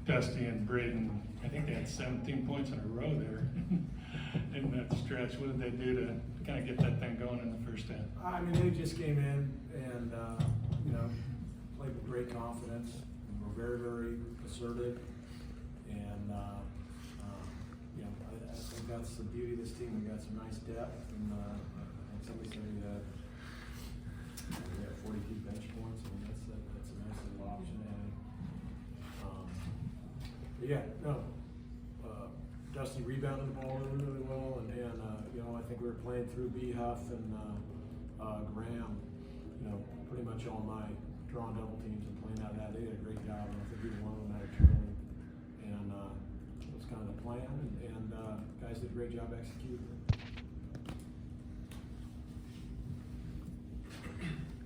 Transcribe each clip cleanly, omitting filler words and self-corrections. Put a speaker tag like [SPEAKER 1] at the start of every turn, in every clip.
[SPEAKER 1] Dusty and Braden, I think they had 17 points in a row there in that stretch. What did they do to kind of get that thing going in the first half?
[SPEAKER 2] I mean, they just came in and, played with great confidence. We're very, very assertive. And, I think that's the beauty of this team. We got some nice depth. And like somebody said, we had 42 bench points. I mean, that's a nice little option. But yeah, no. Dusty rebounded the ball really, really well, and I think we were playing through B. Huff and Graham, pretty much all night, drawing double teams and playing out of that. They did a great job. I don't think either one of them had a turnover, and it was kind of the plan, and guys did a great job executing.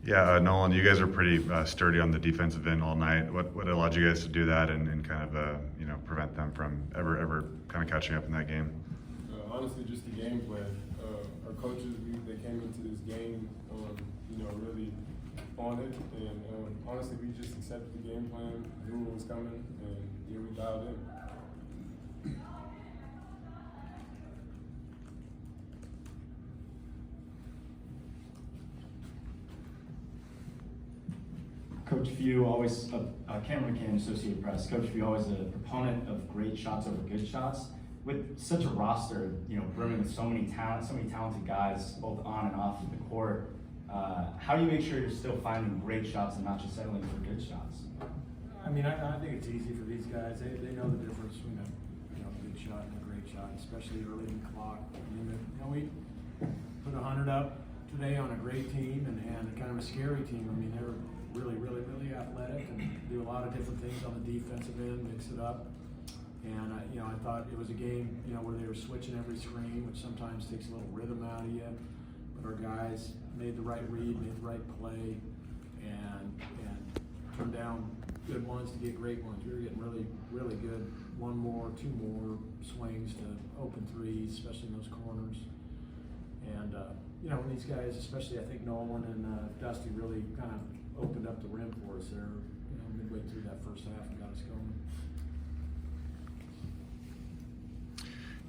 [SPEAKER 3] Yeah, Nolan, you guys are pretty sturdy on the defensive end all night. What allowed you guys to do that and kind of prevent them from ever kind of catching up in that game?
[SPEAKER 4] Honestly, just the game plan. Our coaches, they came into this game, really on it, and honestly, we just accepted the game plan, knew what was coming, and we dialed in.
[SPEAKER 5] Coach Few, always Cameron McCann, Associated Press. Coach Few, always a proponent of great shots over good shots. With such a roster, brimming with so many talented guys, both on and off the court, how do you make sure you're still finding great shots and not just settling for good shots?
[SPEAKER 2] I mean, I think it's easy for these guys. They know the difference between a good shot and a great shot, especially early in the clock. I mean, we put 100 up today on a great team and kind of a scary team. I mean, they're really, really, really athletic and do a lot of different things on the defensive end, mix it up. And I thought it was a game, where they were switching every screen, which sometimes takes a little rhythm out of you. But our guys made the right read, made the right play, and turned down good ones to get great ones. We were getting really, really good. One more, two more swings to open threes, especially in those corners. And when these guys, especially I think Nolan and Dusty, really kind of opened up the rim for us there, midway through that first half and got us going.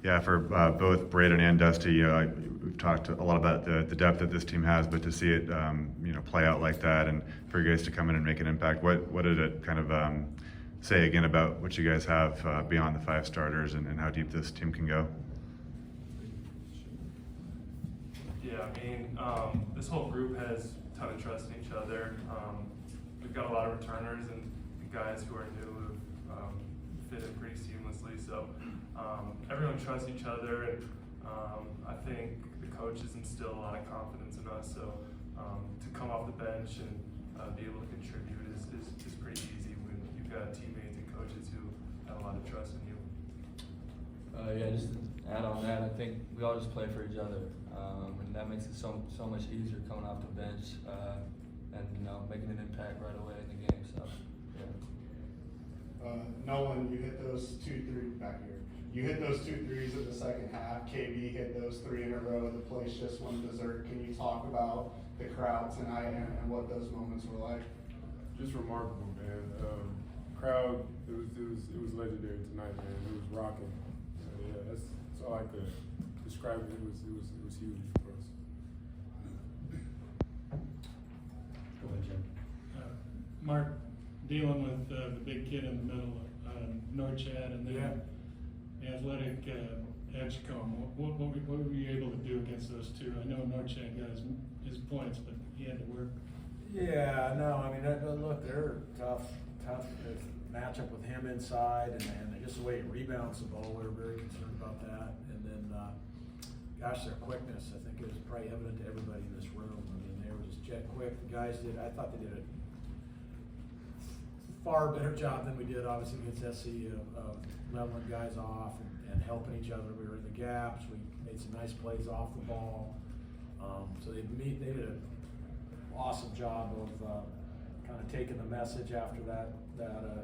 [SPEAKER 3] Yeah, for both Braden and Dusty, we've talked a lot about the depth that this team has, but to see it, play out like that, and for you guys to come in and make an impact, what did it kind of say again about what you guys have beyond the 5 starters and how deep this team can go?
[SPEAKER 6] Yeah, I mean, this whole group has a ton of trust in each other. We've got a lot of returners and guys who are new who fit in pretty seamlessly. So everyone trusts each other, and I think the coaches instill a lot of confidence in us. So to come off the bench and be able to contribute is pretty easy when you've got teammates and coaches who have a lot of trust in you.
[SPEAKER 7] Just to add on that, I think we all just play for each other, and that makes it so much easier coming off the bench and making an impact right away in the game. So, yeah.
[SPEAKER 8] Nolan, you hit those 2 3 back here. You hit those 2 threes in the second half. KB hit those 3 in a row. The place just went berserk. Can you talk about the crowd tonight and what those moments were like?
[SPEAKER 4] Just remarkable, man. Crowd, it was legendary tonight, man. It was rocking. That's all I could describe it. It was huge for us.
[SPEAKER 5] Go ahead, Jim.
[SPEAKER 1] Mark, dealing with the big kid in the middle, Norchad, and then the athletic Edgecombe, what were you able to do against those two? I know Norchad got his points, but he had to work.
[SPEAKER 2] Yeah, no, I mean, look, they're tough matchup with him inside, and just the way he rebounds the ball, we were very concerned about that. And then, their quickness, I think it was probably evident to everybody in this room. I mean, they were just jet quick. The guys I thought they did a far better job than we did, obviously, against SC of leveling guys off and helping each other. We were in the gaps. We made some nice plays off the ball. So they did an awesome job of kind of taking the message after that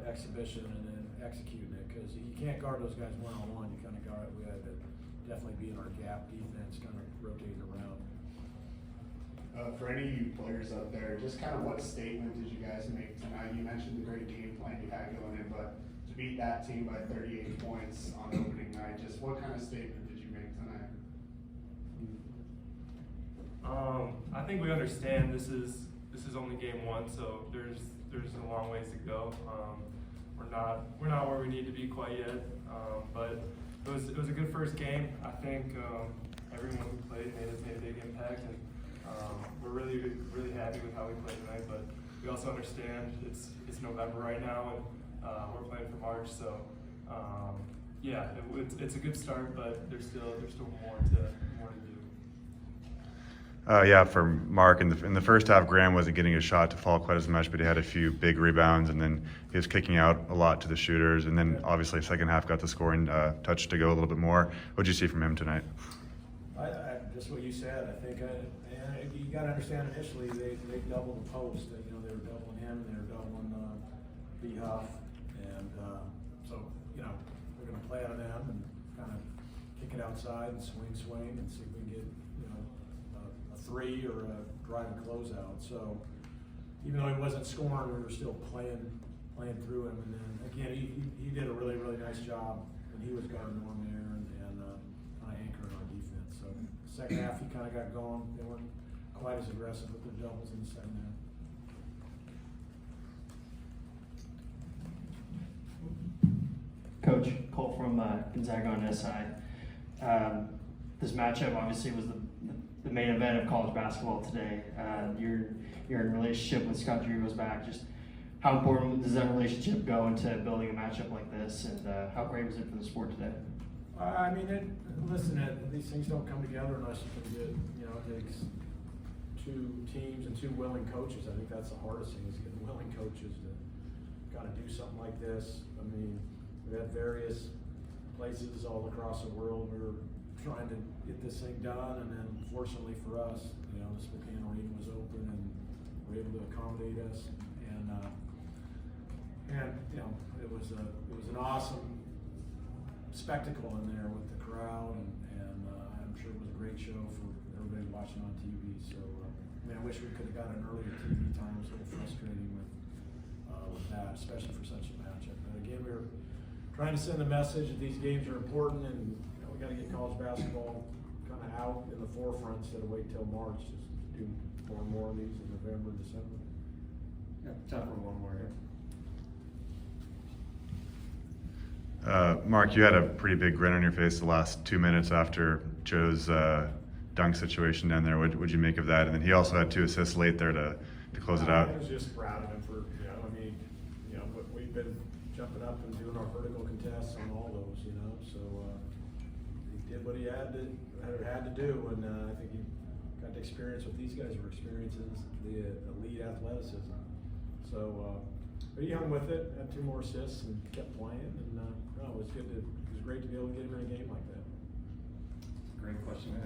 [SPEAKER 2] exhibition and then executing it, because you can't guard those guys one-on-one. You kind of guard it. We had to definitely be in our gap defense, kind of rotating around.
[SPEAKER 8] For any of you players out there, just kind of what statement did you guys make tonight? You mentioned the great game plan you had going in, but beat that team by 38 points on opening night. Just what kind of statement did you make tonight?
[SPEAKER 6] I think we understand this is only game one, so there's a long ways to go. We're not where we need to be quite yet, but it was a good first game. I think everyone who played made a big impact, and we're really happy with how we played tonight. But we also understand it's November right now, and we're playing for March, so yeah, it's a good start, but there's still more to do.
[SPEAKER 3] Yeah, for Mark, in the first half, Graham wasn't getting his shot to fall quite as much, but he had a few big rebounds, and then he was kicking out a lot to the shooters. And then obviously, second half got the scoring touch to go a little bit more. What did you see from him tonight?
[SPEAKER 2] Just what you said. I think you got to understand initially they doubled the post. You know, they were doubling him, they were doubling B Huff, and so you know we're going to play out of them and kind of kick it outside and swing and see if we can get a three or a drive and closeout. So even though he wasn't scoring, we were still playing through him. And then again, he did a really nice job when he was guarding Norm there and kind of anchoring our defense. So second half he kind of got going. They weren't quite as aggressive with their doubles in the second half.
[SPEAKER 9] Coach Cole from Gonzaga on SI. This matchup obviously was the main event of college basketball today. You're in a relationship with Scott Drew goes back. Just how important does that relationship go into building a matchup like this, and how great was it for the sport today?
[SPEAKER 2] I mean, these things don't come together unless you can get, it takes two teams and two willing coaches. I think that's the hardest thing, is getting willing coaches to kind of do something like this. I mean, we had various places all across the world we were trying to get this thing done, and then fortunately for us, the Spokane Arena was open and were able to accommodate us, and it was an awesome spectacle in there with the crowd, and I'm sure it was a great show for everybody watching on TV. So I wish we could have got an earlier TV time. It was a little frustrating with that, especially for such a matchup. But again, we were trying to send the message that these games are important, and we got to get college basketball kind of out in the forefront instead of wait till March. Just do more and more of these in November, December.
[SPEAKER 10] Yeah, time for one more here.
[SPEAKER 3] Mark, you had a pretty big grin on your face the last 2 minutes after Joe's dunk situation down there. What would you make of that? And then he also had 2 assists late there to close it out.
[SPEAKER 2] I was just proud of him for, we've been jumping up and doing our vertical contests on all those, so he did what he had to do, and I think he got to experience what these guys were experiencing, the elite athleticism. So, but he hung with it, had 2 more assists, and kept playing, and it was great to be able to get him in a game like that.
[SPEAKER 10] Great question.